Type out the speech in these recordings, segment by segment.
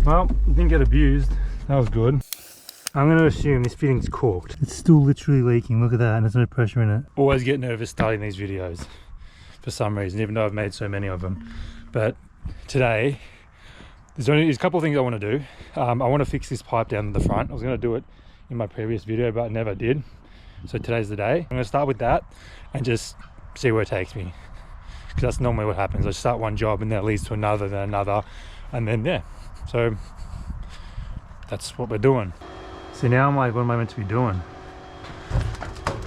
Well, didn't get abused. That was good. I'm going to assume this fitting's corked. It's still literally leaking. Look at that, and there's no pressure in it. Always get nervous starting these videos for some reason, even though I've made so many of them. But today, there's a couple of things I want to do. I want to fix this pipe down the front. I was going to do it in my previous video, but I never did. So today's the day. I'm going to start with that and just see where it takes me. Because that's normally what happens. I start one job and then it leads to another, then another. And then, yeah. So that's what we're doing. See, now I'm like, what am I meant to be doing?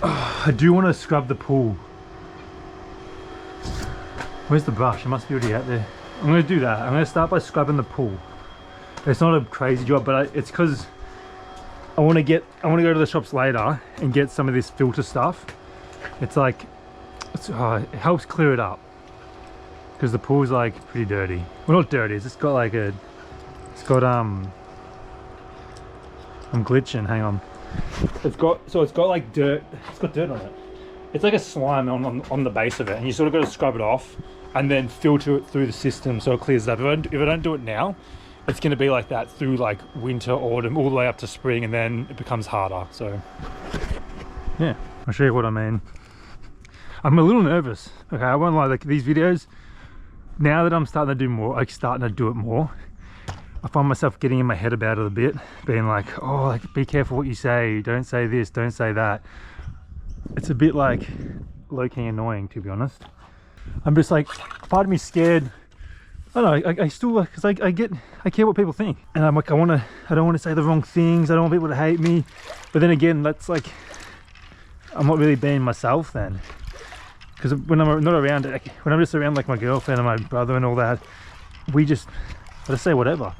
I do want to scrub the pool. Where's the brush? It must be already out there. I'm going to do that. I'm going to start by scrubbing the pool. It's not a crazy job, but it's because I want to go to the shops later and get some of this filter stuff. It's like, it helps clear it up. Because the pool's like pretty dirty. Well, not dirty, it's just got like I'm glitching, hang on. It's got like dirt, it's got dirt on it. It's like a slime on the base of it, and you sort of got to scrub it off and then filter it through the system so it clears up. If I don't do it now, it's going to be like that through like winter, autumn, all the way up to spring, and then it becomes harder. So yeah, I'll show you what I mean. I'm a little nervous. Okay, I won't lie, like these videos, now that I'm starting to do more, like starting to do it more, I find myself getting in my head about it a bit, being like, oh, like be careful what you say, don't say this, don't say that. It's a bit like low-key annoying, to be honest. I'm just like, part of me scared. I don't know, I still, because I care what people think, and I'm like, I don't want to say the wrong things, I don't want people to hate me, but then again, that's like, I'm not really being myself then. Because when I'm not around, when I'm just around like my girlfriend and my brother and all that, I just say whatever.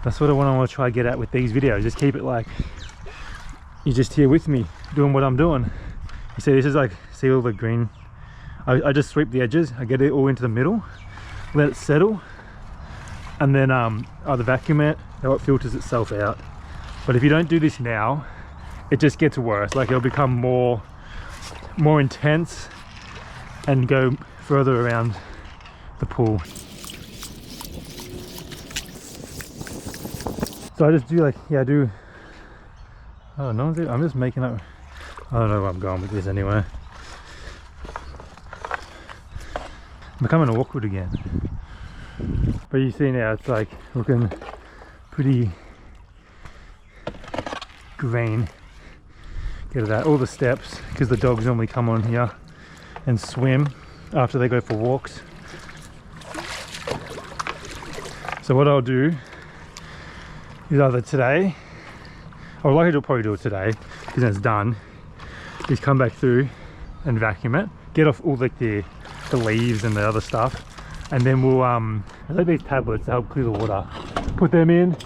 That's what I want to try to get at with these videos. Just keep it like, you're just here with me, doing what I'm doing. You see, this is like, see all the green? I just sweep the edges, I get it all into the middle, let it settle, and then either vacuum it or it filters itself out. But if you don't do this now, it just gets worse. Like it'll become more intense and go further around the pool. So I just do like, yeah, I do, I don't know, I'm just making up, I don't know where I'm going with this anyway. I'm becoming awkward again. But you see now, it's like looking pretty green. Get at that, all the steps, because the dogs normally come on here and swim after they go for walks. So what I'll do is either today, I would like to probably do it today, because then it's done, is come back through and vacuum it, get off all like the leaves and the other stuff, and then we'll, I like these tablets to help clear the water. Put them in.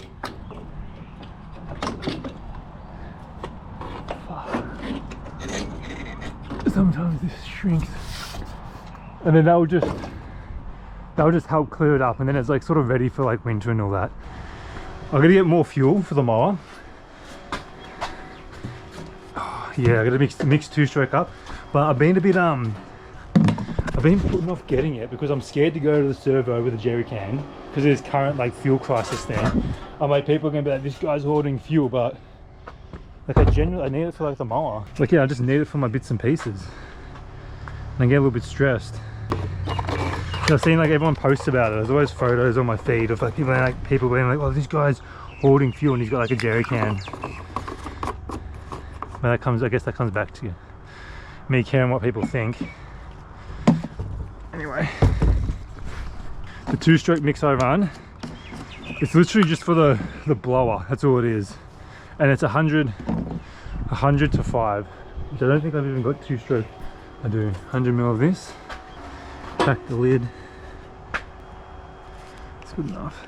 Sometimes this shrinks, and then that will just help clear it up, and then it's like sort of ready for like winter and all that. I'm gonna get more fuel for the mower. Yeah, I gotta mix two-stroke up, but I've been a bit I've been putting off getting it because I'm scared to go to the servo with a jerry can because there's current like fuel crisis there. I'm like, people are gonna be like, this guy's hoarding fuel, but like I need it for like the mower. Like, yeah, I just need it for my bits and pieces. And I get a little bit stressed. I've seen like everyone posts about it. There's always photos on my feed of like people being like, oh, this guy's hoarding fuel and he's got like a jerry can. But I guess that comes back to me caring what people think. Anyway, the two-stroke mixer run, it's literally just for the blower. That's all it is. And it's 100 to 5, which I don't think I've even got two-stroke. I do 100 ml of this, crack the lid, it's good enough.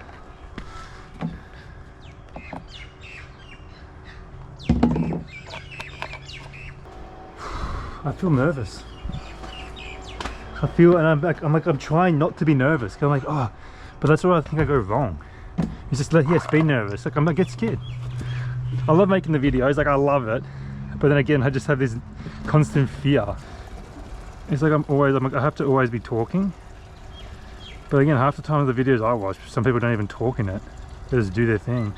I feel nervous. I'm trying not to be nervous. I'm like, oh, but that's where I think I go wrong. It's just like, yes, be nervous. Like, I'm like, get scared. I love making the videos, like I love it, but then again I just have this constant fear. It's like I have to always be talking, But again, half the time of the videos I watch, some people don't even talk in it. They just do their thing.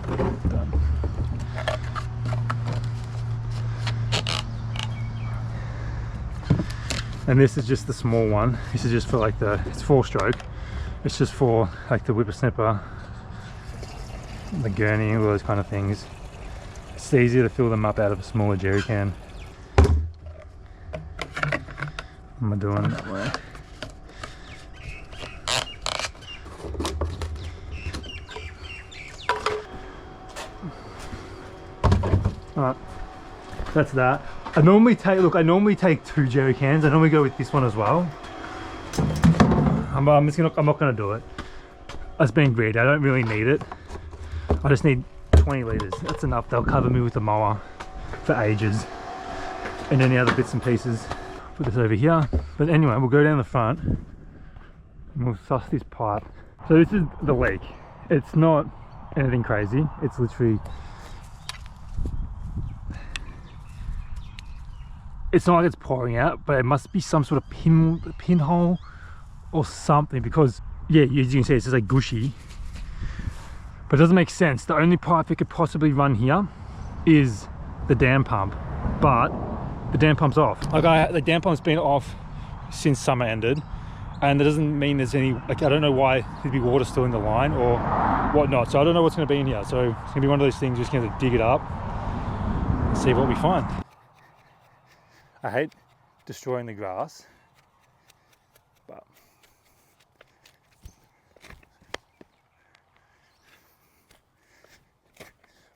Done. And this is just the small one. This is just for like it's 4-stroke. It's just for like the whippersnapper, the gurney, all those kind of things. It's easier to fill them up out of a smaller jerry can. What am I doing that way? Alright, that's that. I normally take 2 jerry cans. I normally go with this one as well. I'm not gonna do it. That's being greedy. I don't really need it. I just need 20 litres. That's enough. They'll cover me with the mower for ages. And any other bits and pieces. Put this over here. But anyway, we'll go down the front and we'll suss this pipe. So this is the leak. It's not anything crazy. It's literally, it's not like it's pouring out, but it must be some sort of pinhole or something, because yeah, as you can see, it's just like gushy. But it doesn't make sense. The only pipe it could possibly run here is the dam pump, but the dam pump's off. Like the dam pump's been off since summer ended, and that doesn't mean there's any, like, I don't know why there'd be water still in the line or whatnot. So I don't know what's going to be in here. So it's going to be one of those things, we're just going to dig it up and see what we find. I hate destroying the grass, but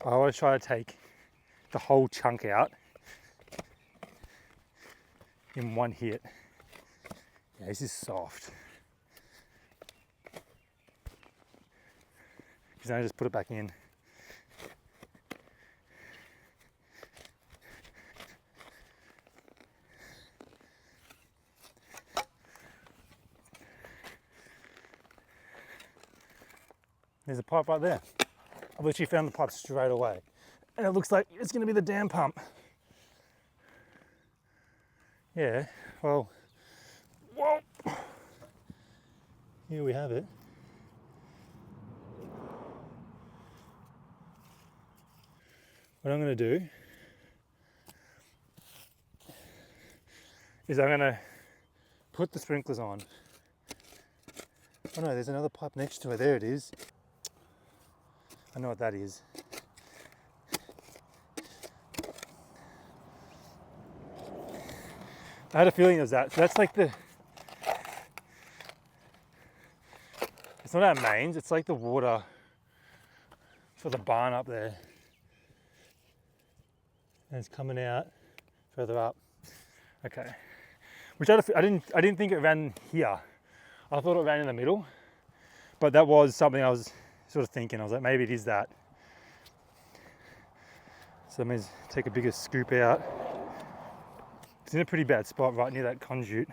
I always try to take the whole chunk out in one hit. Yeah, this is soft. Because then I just put it back in. There's a pipe right there. I literally found the pipe straight away. And it looks like it's going to be the dam pump. Yeah, well, whoa. Here we have it. What I'm going to do is I'm going to put the sprinklers on. Oh no, there's another pipe next to it. There it is. I know what that is. I had a feeling it was that. So that's like the, it's not our mains, it's like the water for the barn up there. And it's coming out further up. Okay. Which I didn't think it ran here. I thought it ran in the middle. But that was something I was sort of thinking. I was like, maybe it is that. So that means take a bigger scoop out. It's in a pretty bad spot right near that conduit.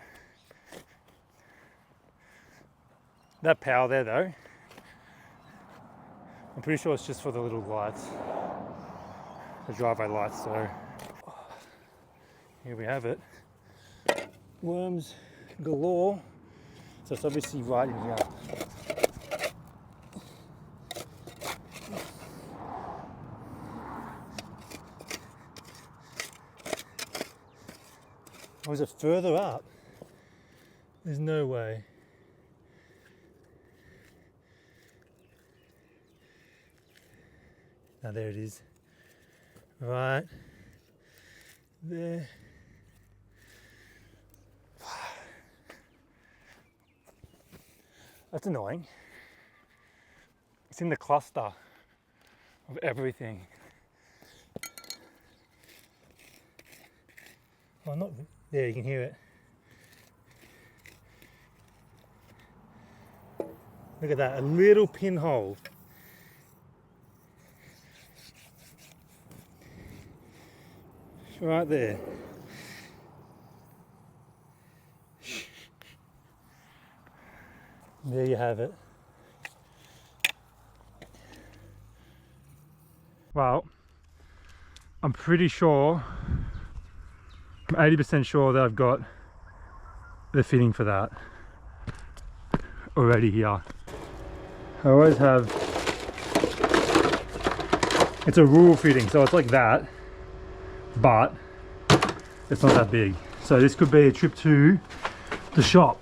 That power there though, I'm pretty sure it's just for the little lights, the driveway lights. So here we have it. Worms galore. So it's obviously right in here. Or is it further up? There's no way. Now there it is. Right there. That's annoying. It's in the cluster of everything. Oh, not there, you can hear it. Look at that, a little pinhole. Right there. There you have it. Well, I'm pretty sure, I'm 80% sure that I've got the fitting for that. already here. I always have, it's a rural fitting, so it's like that, but it's not that big. So this could be a trip to the shop.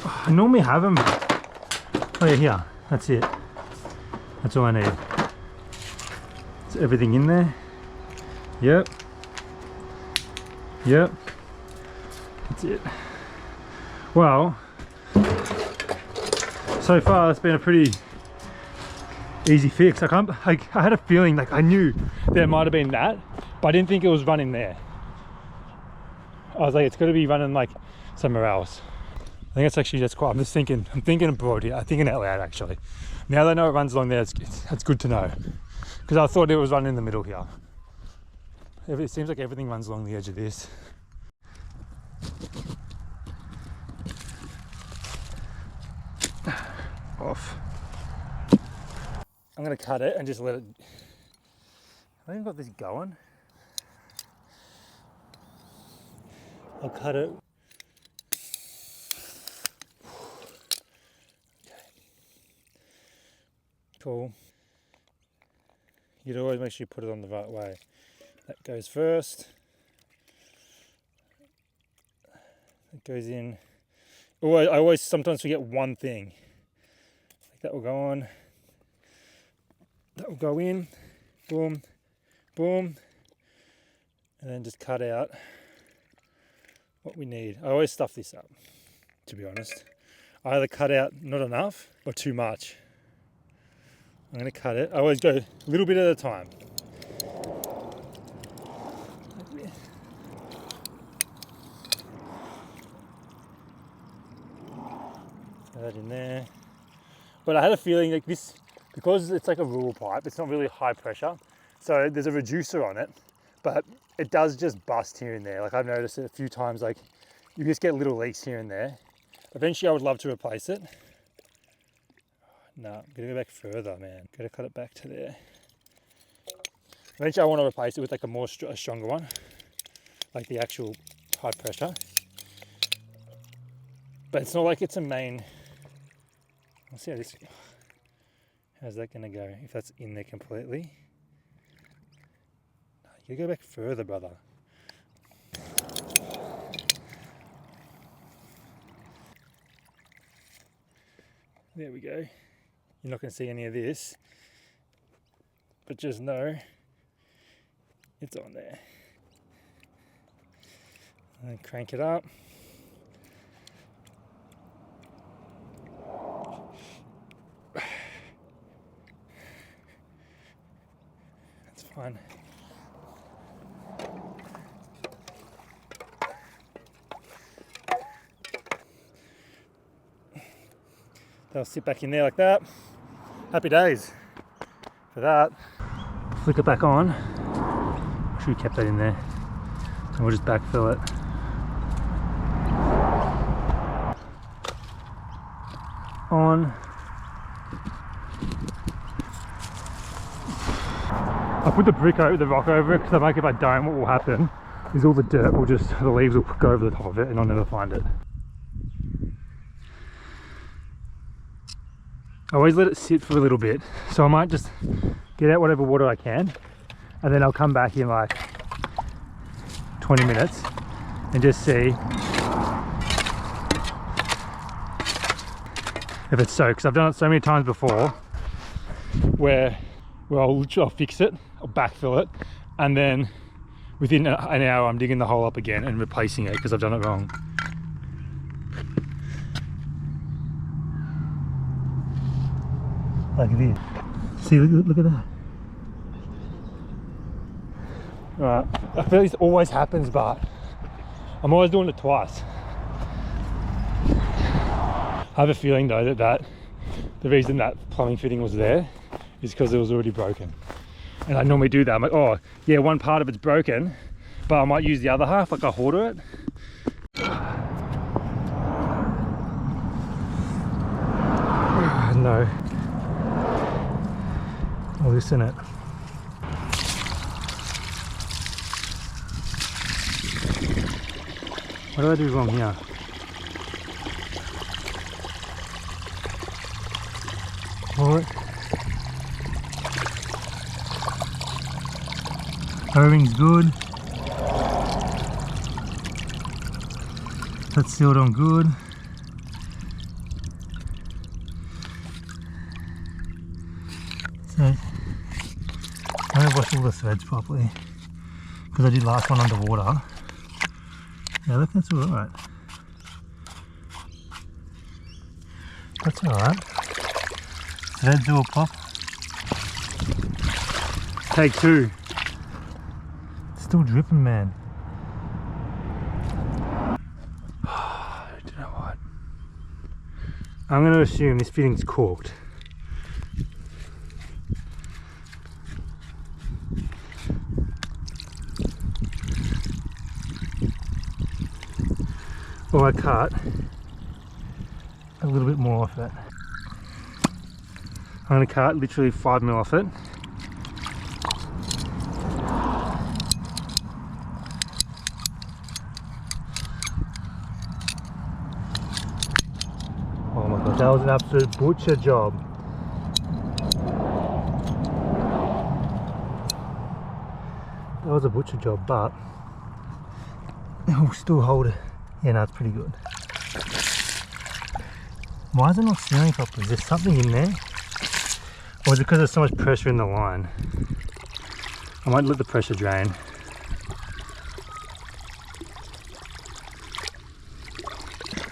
I normally have them. Oh yeah, here. That's it. That's all I need. Is everything in there? Yep. Yep. That's it. Well, so far it's been a pretty easy fix. I had a feeling, like I knew there might have been that, but I didn't think it was running there. I was like, it's got to be running like somewhere else. I think it's actually, that's quite, I'm thinking abroad here. I'm thinking out loud actually. Now that I know it runs along there, it's good to know. Because I thought it was running in the middle here. It seems like everything runs along the edge of this. Off. I'm gonna cut it and just let it. I even got this going. I'll cut it. Okay. Cool. You'd always make sure you put it on the right way. That goes first. It goes in. I always sometimes forget one thing. Like that will go on. That will go in. Boom, boom, and then just cut out what we need. I always stuff this up, to be honest. I either cut out not enough or too much. I'm going to cut it. I always go a little bit at a time. Throw that in there. But I had a feeling like this, because it's like a rural pipe, it's not really high pressure. So there's a reducer on it, but it does just bust here and there. Like I've noticed it a few times, like you just get little leaks here and there. Eventually I would love to replace it. No, I'm gonna go back further, man. Gotta cut it back to there. Eventually I want to replace it with like a stronger one, like the actual high pressure. But it's not like it's a main. Let's see how this. How's that gonna go if that's in there completely? No, you gotta go back further, brother. There we go. You're not gonna see any of this, but just know it's on there. And then crank it up. That's fine. They'll sit back in there like that. Happy days for that. Flick it back on. I'm sure you kept that in there. And we'll just backfill it. On. I put the rock over it because I'm like, if I don't, what will happen is all the dirt will just, the leaves will go over the top of it and I'll never find it. I always let it sit for a little bit, so I might just get out whatever water I can and then I'll come back in like 20 minutes and just see if it's soaked. Because I've done it so many times before where I'll fix it, I'll backfill it, and then within an hour I'm digging the hole up again and replacing it because I've done it wrong. Like this. See, look at that. Alright, I feel like this always happens, but I'm always doing it twice. I have a feeling though that the reason that plumbing fitting was there is because it was already broken. And I normally do that. I'm like, oh yeah, one part of it's broken, but I might use the other half, like I hoarder it. No. I'll loosen it. What do I do wrong here? for it. Everything's good. That's sealed on good. So I'm going to wash all the threads properly because I did last one underwater. Yeah, look, that's alright. That's alright. Threads all pop. Take two. It's still dripping, man. Do you know what? I'm going to assume this fitting's corked. Or I cut a little bit more off it. I'm going to cut literally 5mm off it. Oh my god, that was an absolute butcher job. That was a butcher job, but it will still hold it. Yeah, no, it's pretty good. Why is it not sealing properly? Is there something in there? Or is it because there's so much pressure in the line? I might let the pressure drain.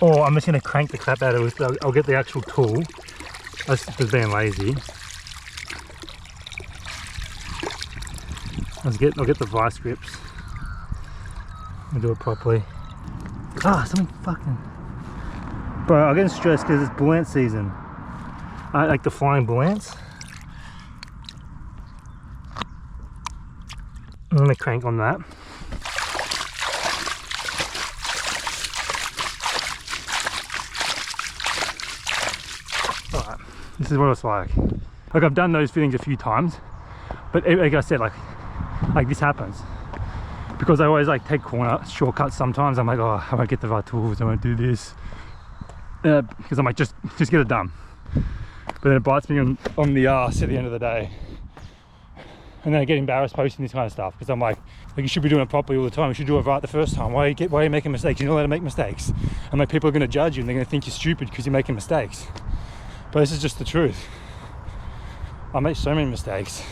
Or I'm just going to crank the crap out of it. I'll get the actual tool. I just being lazy. I'll get the vice grips. I'll do it properly. Ah, something fucking... Bro, I'm getting stressed because it's buoyant season. I like the flying buoyants. I'm gonna crank on that. Alright, this is what it's like. Like, I've done those fittings a few times, but like I said, like this happens. Because I always like take corner shortcuts sometimes. I'm like, oh, I won't get the right tools, I won't do this. Because I'm like, just get it done. But then it bites me on the arse at the end of the day. And then I get embarrassed posting this kind of stuff because I'm like you should be doing it properly all the time. You should do it right the first time. Why are you making mistakes? You're not allowed to make mistakes. And like, people are going to judge you and they're going to think you're stupid because you're making mistakes. But this is just the truth. I make so many mistakes,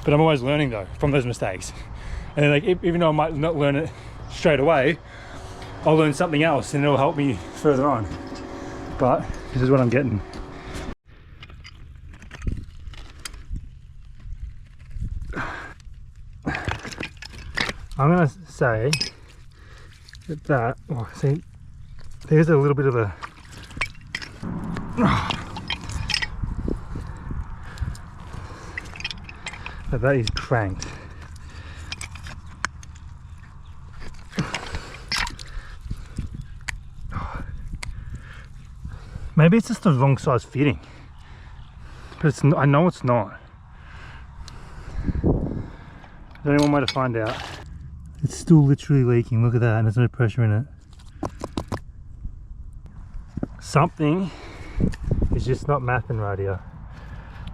but I'm always learning though from those mistakes. And then, like, even though I might not learn it straight away, I'll learn something else and it'll help me further on. But this is what I'm getting. I'm gonna say that oh, see, there's a little bit of a that is cranked. Maybe it's just the wrong size fitting, but it's not, I know it's not. Is there any one way to find out? It's still literally leaking, look at that, and there's no pressure in it. Something is just not mathing right here.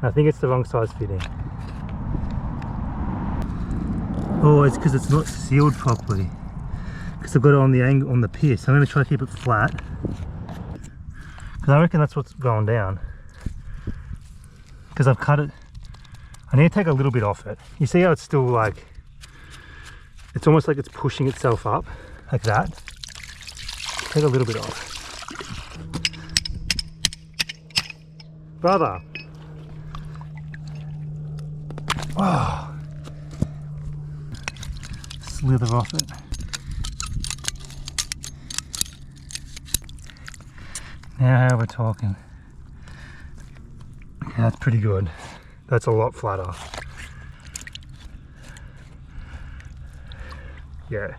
I think it's the wrong size fitting. Oh, it's because it's not sealed properly. Because I've got it on the angle, on the piss. I'm going to try to keep it flat. Because I reckon that's what's going down. Because I've cut it. I need to take a little bit off it. You see how it's still like, it's almost like it's pushing itself up, like that. Take a little bit off. Brother. Oh. Slither off it. Now how we're talking. Okay, that's pretty good. That's a lot flatter. Yeah.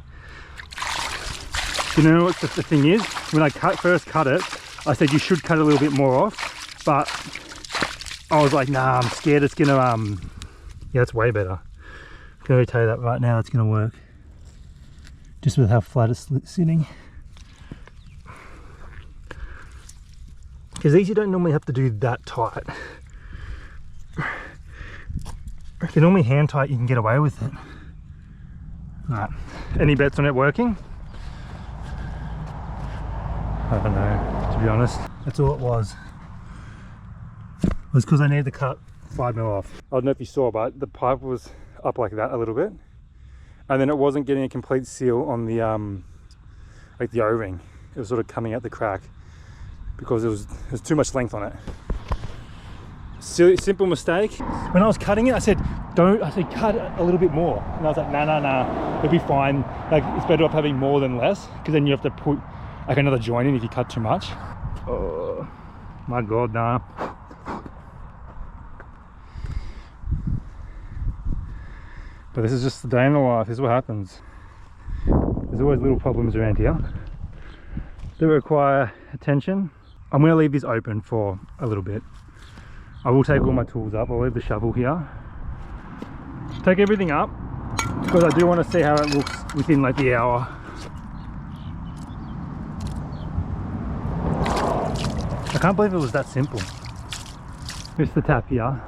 You know what the thing is? When I first cut it, I said you should cut a little bit more off, but I was like, nah, I'm scared it's gonna, yeah, it's way better. I'm gonna tell you that right now, it's gonna work. Just with how flat it's sitting. Because these you don't normally have to do that tight. If you're normally hand tight, you can get away with it. Alright, any bets on it working? I don't know, to be honest. That's all it was. It was because I needed to cut 5 mil off. I don't know if you saw, but the pipe was up like that a little bit. And then it wasn't getting a complete seal on the like the O-ring. It was sort of coming out the crack because there was too much length on it. Simple mistake. When I was cutting it, I said cut a little bit more. And I was like, nah, it'll be fine. Like, it's better off having more than less, because then you have to put like another joint in if you cut too much. Oh my God, nah. But this is just the day in the life. This is what happens. There's always little problems around here that require attention. I'm going to leave this open for a little bit. I will take all my tools up. I'll leave the shovel here. Take everything up because I do want to see how it looks within like the hour. I can't believe it was that simple. Here's the tap here.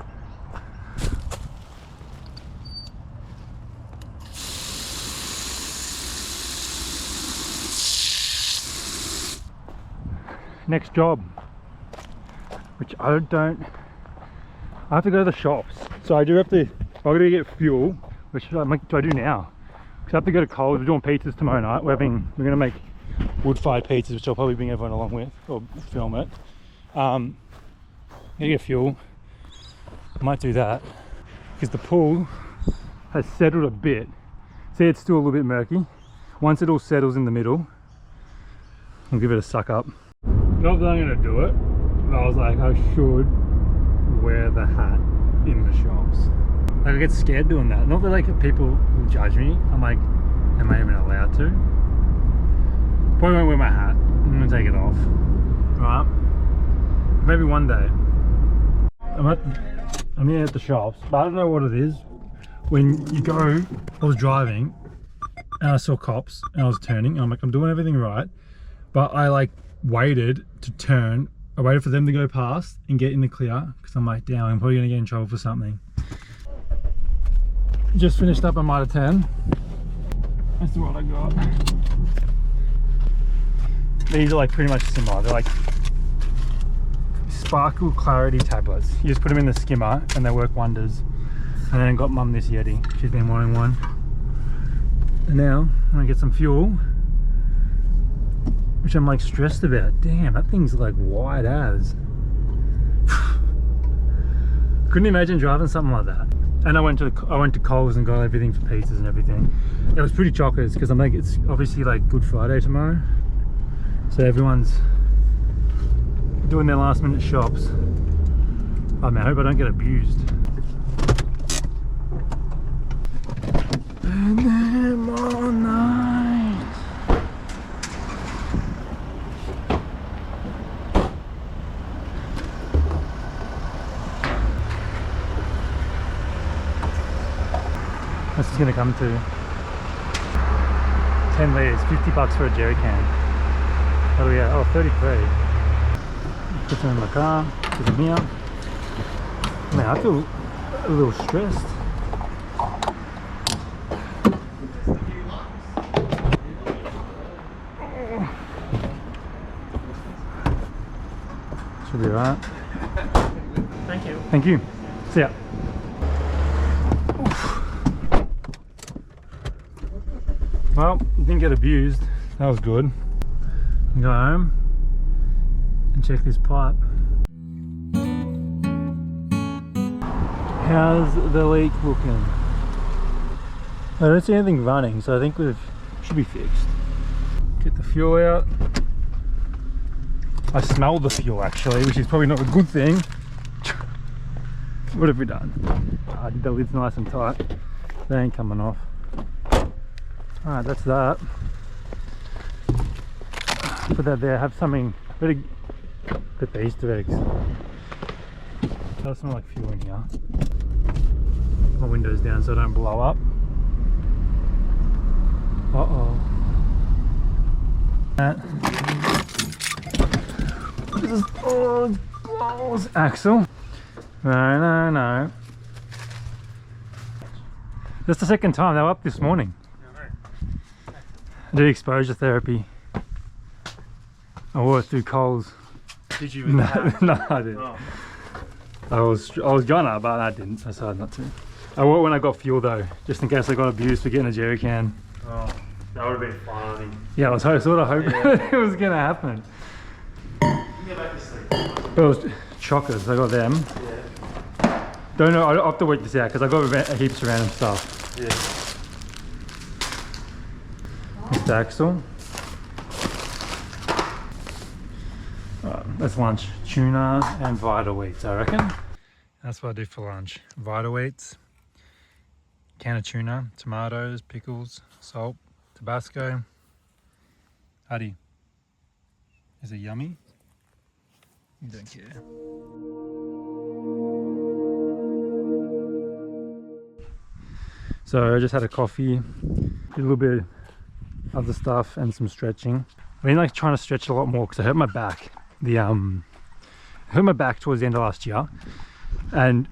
Next job, which I have to go to the shops, so I do have to. I'm gonna get fuel, which do I do now? Because I have to go to Coles. We're doing pizzas tomorrow night. We're gonna make wood-fired pizzas, which I'll probably bring everyone along with or film it. Gonna get fuel. I might do that because the pool has settled a bit. See, it's still a little bit murky. Once it all settles in the middle, I'll give it a suck up. Not that I'm gonna do it, but I was like, I should wear the hat in the shops. Like, I get scared doing that. Not that like people will judge me. I'm like, am I even allowed to? Probably won't wear my hat. I'm gonna take it off. Right? Maybe one day. I'm here at the shops, but I don't know what it is. When you go, I was driving and I saw cops and I was turning. And I'm like, I'm doing everything right, but I like waited to turn. I waited for them to go past and get in the clear because I'm like, damn, I'm probably gonna get in trouble for something. Just finished up a Mitre 10. That's what I got. These are like pretty much similar. They're like sparkle clarity tablets. You just put them in the skimmer and they work wonders. And then I got Mum this Yeti. She's been wanting one. And now I'm gonna get some fuel, which I'm like stressed about. Damn, that thing's like wide as. Couldn't imagine driving something like that. And I went to Coles and got everything for pizzas and everything. It was pretty chockers because I'm like, it's obviously like Good Friday tomorrow, so everyone's doing their last minute shops. I mean, I hope I don't get abused. And then all night. This is going to come to 10 litres, 50 bucks for a jerry can. Oh yeah, oh 33. Put them in my car, put them here. Man, I feel a little stressed. Should be alright. Thank you. Thank you. See ya. Well, didn't get abused. That was good. Go home and check this pipe. How's the leak looking? I don't see anything running, so I think should be fixed. Get the fuel out. I smell the fuel actually, which is probably not a good thing. What have we done? The lid's nice and tight. They ain't coming off. Alright, that's that. Put that there, have something. Better get the Easter eggs. Does smell like fuel in here. Put my windows down so I don't blow up. Uh-oh. This is, oh, it blows. Axle. No. That's the second time. They were up this morning. I did exposure therapy. I wore it through Coles. Did you? No, no, I didn't. Oh. I was gonna, but I didn't. I decided not to. I wore it when I got fuel though, just in case I got abused for getting a jerry can. Oh, that would have been funny. Yeah, I was sort of hoping it was gonna happen. Get back to sleep. It was chockers. I got them. Yeah. Don't know. I'll have to work this out because I got heaps of random stuff. Yeah. Mr. Axel. That's lunch. Tuna and Vital Wheats, I reckon. That's what I do for lunch. Vital Wheats, can of tuna, tomatoes, pickles, salt, Tabasco. Howdy. Is it yummy? You don't care. So I just had a coffee, did a little bit of other stuff and some stretching. I've been like trying to stretch a lot more because I hurt my back. Hurt my back towards the end of last year, and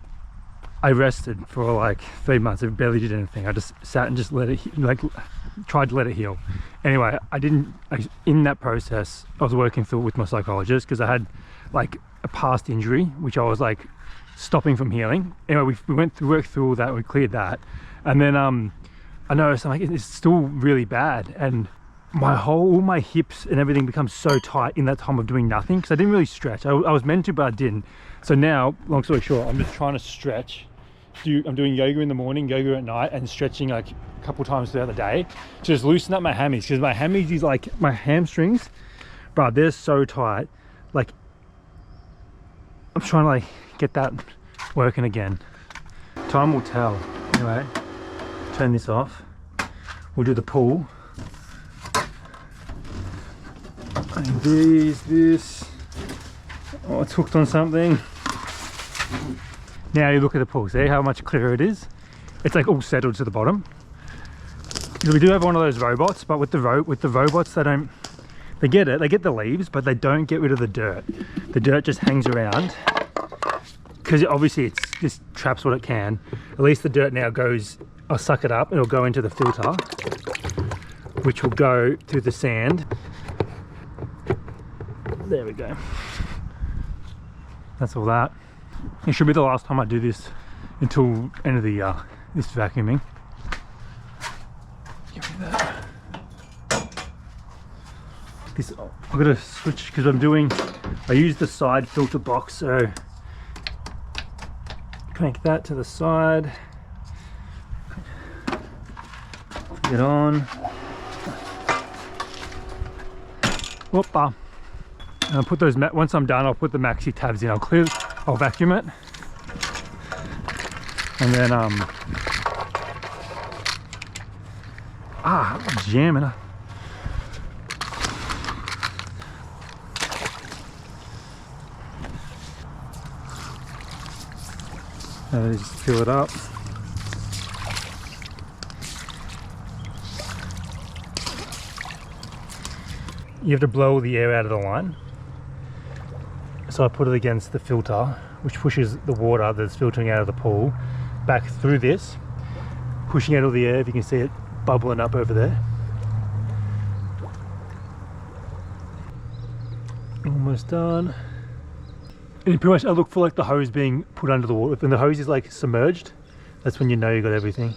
I rested for like 3 months. I barely did anything. I just sat and just let it, tried to let it heal. Anyway, in that process, I was working through it with my psychologist because I had like a past injury, which I was like stopping from healing. Anyway, we worked through all that, we cleared that. And then I noticed I'm like, it's still really bad. And all my hips and everything becomes so tight in that time of doing nothing because I didn't really stretch. I was meant to, but I didn't. So now, long story short, I'm just trying to stretch. I'm doing yoga in the morning, yoga at night, and stretching like a couple times throughout the day to just loosen up my hammies, because my hammies is like my hamstrings, bro, they're so tight. Like I'm trying to like get that working again. Time will tell. Anyway, turn this off. We'll do the pull. And this. Oh, it's hooked on something. Now you look at the pull, see how much clearer it is? It's like all settled to the bottom. We do have one of those robots, but with the robots, they get the leaves, but they don't get rid of the dirt. The dirt just hangs around because obviously it's just traps what it can. At least the dirt now goes, I'll suck it up, it'll go into the filter, which will go through the sand. There we go. That's all that. It should be the last time I do this until end of the year, this vacuuming. Give me that. I've got to switch because I use the side filter box, so crank that to the side. Get on. Whoopa. And I'll put those, once I'm done, I'll put the maxi tabs in. I'll vacuum it. And then, I'm jamming. Just fill it up. You have to blow the air out of the line. So I put it against the filter, which pushes the water that's filtering out of the pool back through this, pushing out all the air. If you can see it bubbling up over there. Almost done. And pretty much I look for like the hose being put under the water. When the hose is like submerged, that's when you know you got everything.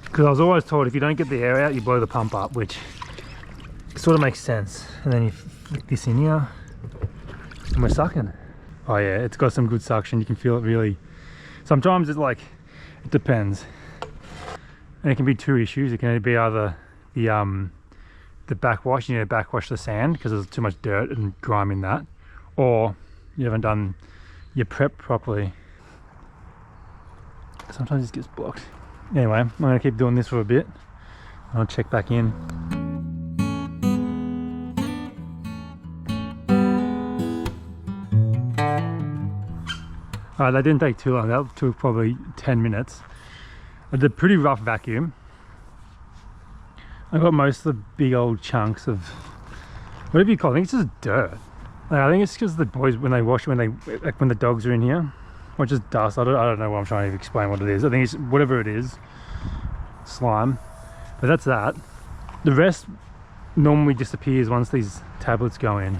Because I was always told if you don't get the air out, you blow the pump up, which sort of makes sense. And then you flick this in here, and we're sucking. Oh yeah, it's got some good suction. You can feel it really. Sometimes it's like, it depends. And it can be two issues. It can be either the backwash, you need to backwash the sand because there's too much dirt and grime in that, or you haven't done your prep properly. Sometimes it gets blocked. Anyway, I'm going to keep doing this for a bit. I'll check back in. Alright, that didn't take too long. That took probably 10 minutes. I did a pretty rough vacuum. I got most of the big old chunks of whatever you call it. I think it's just dirt. Like, I think it's because the boys, when they wash, when the dogs are in here, or just dust. I don't know what I'm trying to explain what it is. I think it's whatever it is, slime. But that's that. The rest normally disappears once these tablets go in.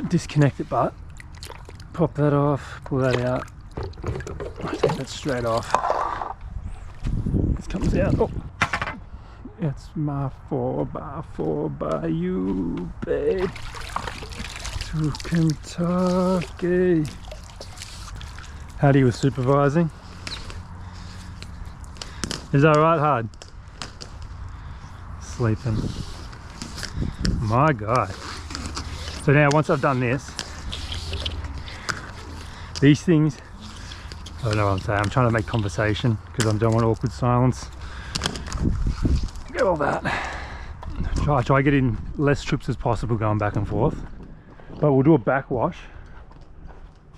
Disconnect it, but pop that off, pull that out. I take that straight off. This comes out. Oh, it's my 4x4 by you, babe. To Kentucky. Hattie was supervising. Is that right, Hard? Sleeping. My God. So now once I've done this, these things, I don't know what I'm saying, I'm trying to make conversation because I don't want awkward silence. Get all that. Try to get in less trips as possible going back and forth. But we'll do a backwash.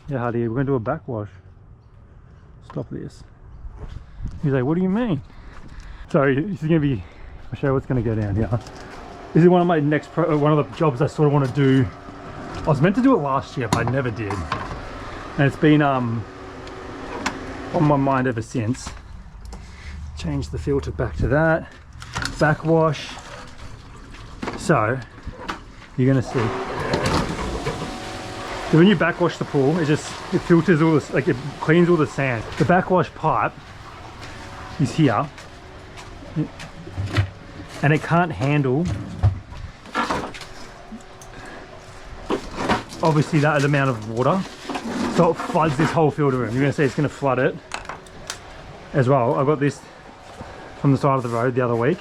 Yeah, Hardy, we're going to do a backwash. Stop this. He's like, what do you mean? So this is going to be, I'll show you what's going to go down here. This is one of my next, one of the jobs I sort of want to do. I was meant to do it last year, but I never did. And it's been on my mind ever since. Change the filter back to that. Backwash. So, you're going to see. So when you backwash the pool, it filters all this, like it cleans all the sand. The backwash pipe is here. And it can't handle obviously that amount of water, so it floods this whole filter room. You're going to see it's going to flood it as well. I got this from the side of the road the other week,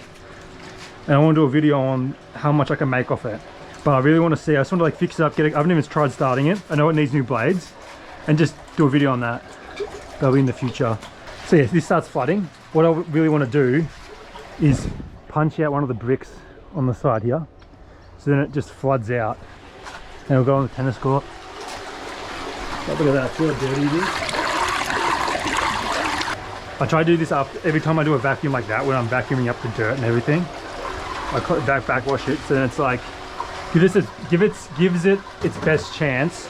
and I want to do a video on how much I can make off it. But I really want to see, I just want to like fix it up, get it. I haven't even tried starting it. I know it needs new blades, and just do a video on that. That'll be in the future. So yeah, this starts flooding. What I really want to do is punch out one of the bricks on the side here, so then it just floods out, and it'll go on the tennis court. Look at that, see how dirty it is? I try to do this after every time I do a vacuum like that, when I'm vacuuming up the dirt and everything. I backwash it, so then it's like gives it its best chance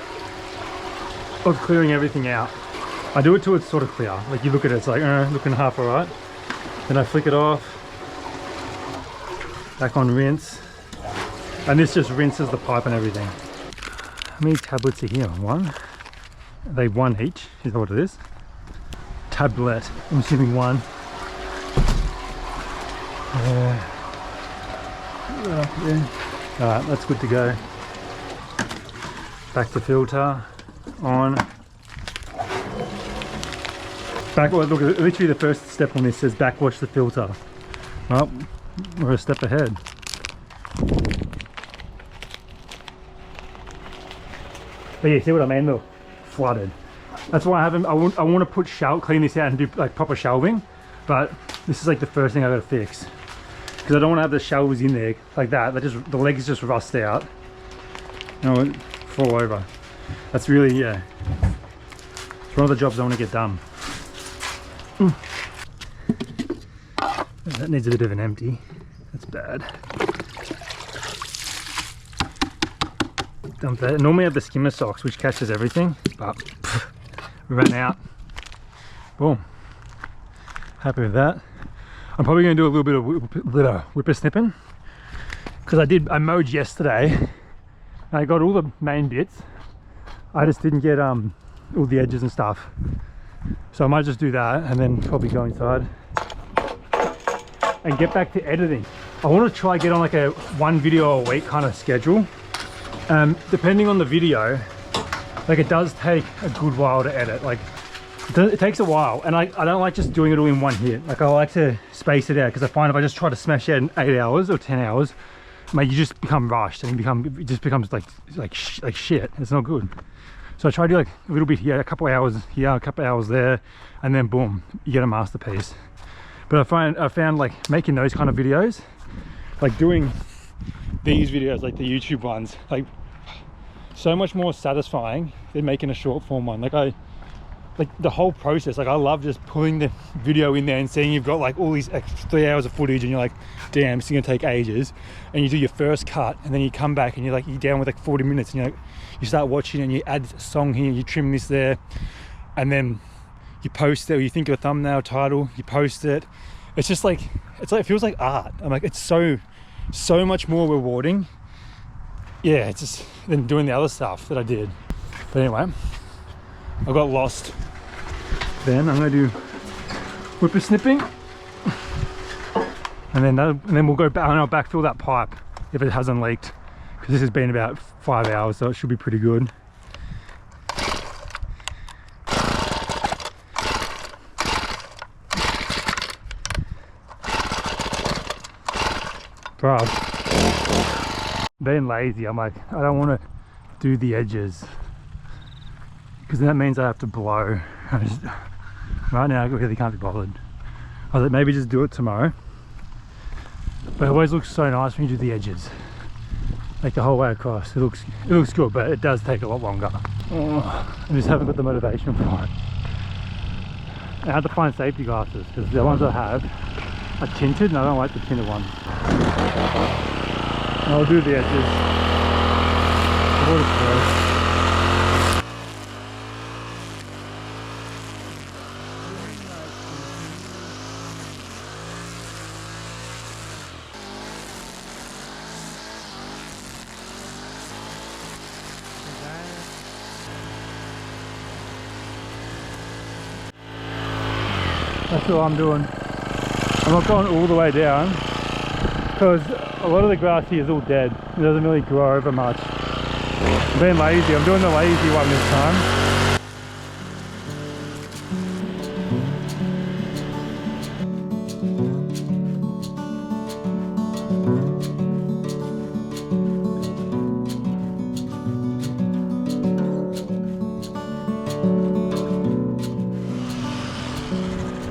of clearing everything out. I do it till it's sort of clear. Like you look at it, it's like looking half alright. Then I flick it off. Back on rinse, and this just rinses the pipe and everything. How many tablets are here? One? Are they one each? Is that what it is? Tablet. I'm assuming one. Alright, that's good to go. Back to filter. On. Backwash. Look, literally the first step on this says backwash the filter. Well, we're a step ahead. But yeah, see what I mean? Look, flooded. That's why I want to put clean this out and do like proper shelving, but this is like the first thing I got to fix, because I don't want to have the shelves in there like that. The legs just rust out and it fall over. That's really, yeah, it's one of the jobs I want to get done. That needs a bit of an empty. That's bad. Dump that. Normally I have the skimmer socks, which catches everything, but we ran out. Boom. Happy with that. I'm probably going to do a little bit of whipper snipping, because I mowed yesterday and I got all the main bits. I just didn't get all the edges and stuff, so I might just do that and then probably go inside and get back to editing. I want to try get on like a 1 video a week kind of schedule. Depending on the video, like it does take a good while to edit. Like it takes a while, and I don't like just doing it all in one hit. Like I like to space it out, because I find if I just try to smash out in 8 hours or 10 hours, mate, you just become rushed and it just becomes like shit. It's not good. So I try to do like a little bit here, a couple hours here, a couple hours there, and then boom, you get a masterpiece. But I found like making those kind of videos, like doing these videos, like the YouTube ones, like so much more satisfying than making a short form one. Like the whole process, like I love just pulling the video in there and seeing you've got like all these 3 hours of footage, and you're like, damn, it's gonna take ages. And you do your first cut, and then you come back and you're down with like 40 minutes, and you start watching and you add a song here, you trim this there, and then you post it, or you think of a thumbnail title, you post it. It's just like, it feels like art. I'm like, it's so much more rewarding. Yeah, it's just than doing the other stuff that I did. But anyway, I got lost. Then I'm gonna do whippersnipping, and then we'll go back and I'll backfill that pipe if it hasn't leaked, because this has been about 5 hours, so it should be pretty good. Bruh, being lazy, I'm like, I don't want to do the edges, because that means I have to blow. Right now I really can't be bothered. I was like, maybe just do it tomorrow, but it always looks so nice when you do the edges, like the whole way across. It looks good, but it does take a lot longer. I just haven't got the motivation for it. I had to find safety glasses, because the ones I have are tinted and I don't like the tinted ones. I'll do the edges. What is this? That's what I'm doing. I'm not going all the way down, because a lot of the grass here is all dead. It doesn't really grow over much. I'm being lazy. I'm doing the lazy one this time.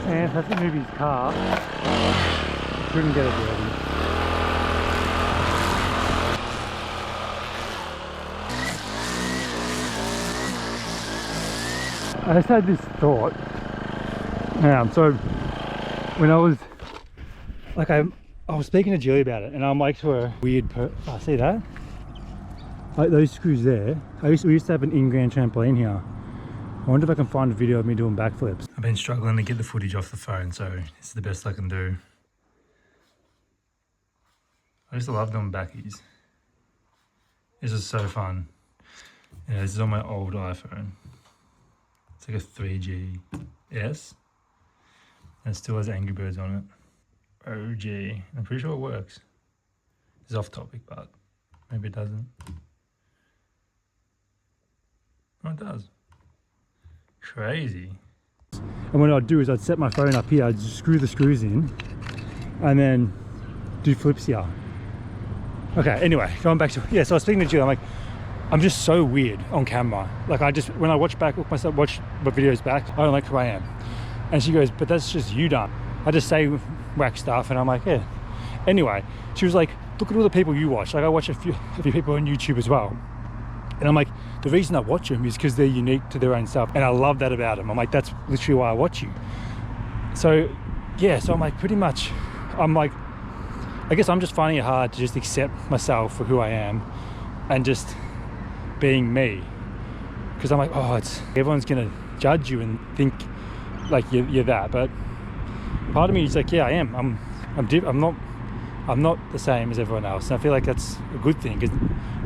And has to move his car. Couldn't get it dirty. I just had this thought. So when I was like, I was speaking to Julie about it, and I'm like, to a weird oh, see that? Like those screws there. We used to have an in-ground trampoline here. I wonder if I can find a video of me doing backflips. I've been struggling to get the footage off the phone, so it's the best I can do. I just love doing backies. This is so fun. Yeah, this is on my old iPhone. It's like a 3GS. And it still has Angry Birds on it. OG. I'm pretty sure it works. It's off topic, but maybe it doesn't. Oh, it does. Crazy. And what I'd do is I'd set my phone up here, I'd just screw the screws in, and then do flips here. Okay, anyway, going back to, yeah, so I was speaking to Jill, I'm like, I'm just so weird on camera. Like when I watch my videos back, I don't like who I am. And she goes, but that's just you done. I just say whack stuff, and I'm like, yeah. Anyway, she was like, look at all the people you watch. Like I watch a few people on YouTube as well. And I'm like, the reason I watch them is because they're unique to their own stuff. And I love that about them. I'm like, that's literally why I watch you. So yeah, so I'm like, pretty much, I'm like, I guess I'm just finding it hard to just accept myself for who I am and just being me. Because I'm like, oh, everyone's gonna judge you and think like you're that. But part of me is like, yeah, I am. I'm not the same as everyone else, and I feel like that's a good thing, because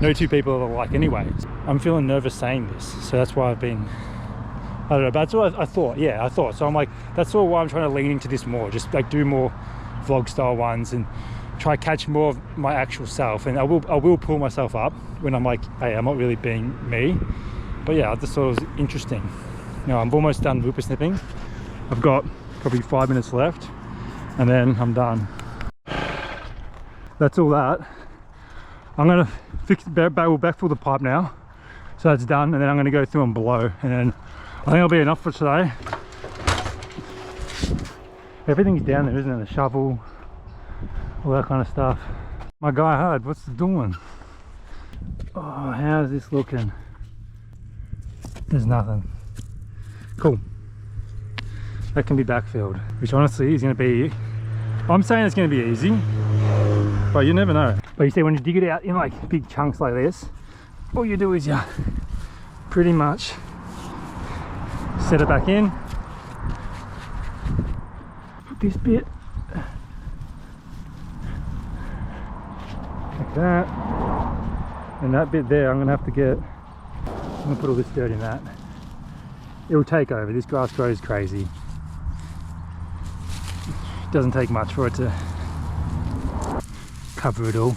no two people are alike anyway. I'm feeling nervous saying this, so that's why I've been, I don't know, but that's what I thought. Yeah, I thought. So I'm like, that's sort of why I'm trying to lean into this more, just like do more vlog style ones and try to catch more of my actual self. And I will pull myself up when I'm like, hey, I'm not really being me. But yeah, I just thought it was interesting. You know, I'm almost done whippersnipping. I've got probably 5 minutes left, and then I'm done. That's all that. I'm gonna we'll backfill the pipe now, so that's done, and then I'm gonna go through and blow, and then I think it'll be enough for today. Everything's down there, isn't it? The shovel, all that kind of stuff. My guy Hard, what's he doing? Oh, how's this looking? There's nothing. Cool. That can be backfilled, which honestly is gonna be, I'm saying it's gonna be easy, but you never know. But you see, when you dig it out in like big chunks like this, all you do is you pretty much set it back in. Put this bit like that, and that bit there I'm gonna have to get, I'm gonna put all this dirt in that. It'll take over. This grass grows crazy. It doesn't take much for it to cover it all.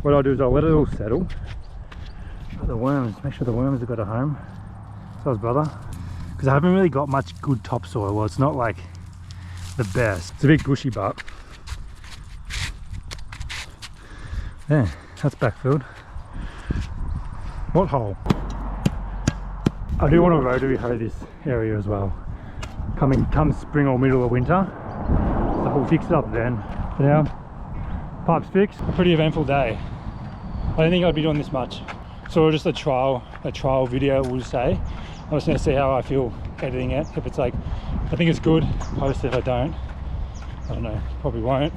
What I'll do is I'll let it all settle. But the worms, make sure the worms have got a home. So his brother. Because I haven't really got much good topsoil. Well, it's not like the best. It's a big bushy, but yeah, that's backfilled. What hole? I do want to rotary hoe this area as well. Come spring or middle of winter. So we'll fix it up then. For now, pipe's fixed. A pretty eventful day. I didn't think I'd be doing this much. So just a trial video, we'll say. I'm just gonna see how I feel editing it. If it's like, I think it's good, post it. If I don't know, probably won't.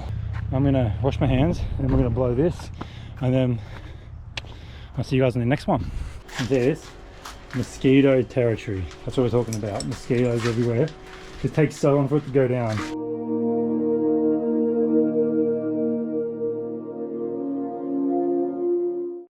I'm gonna wash my hands and then we're gonna blow this, and then I'll see you guys in the next one. This mosquito territory. That's what we're talking about. Mosquitoes everywhere. It takes so long for it to go down.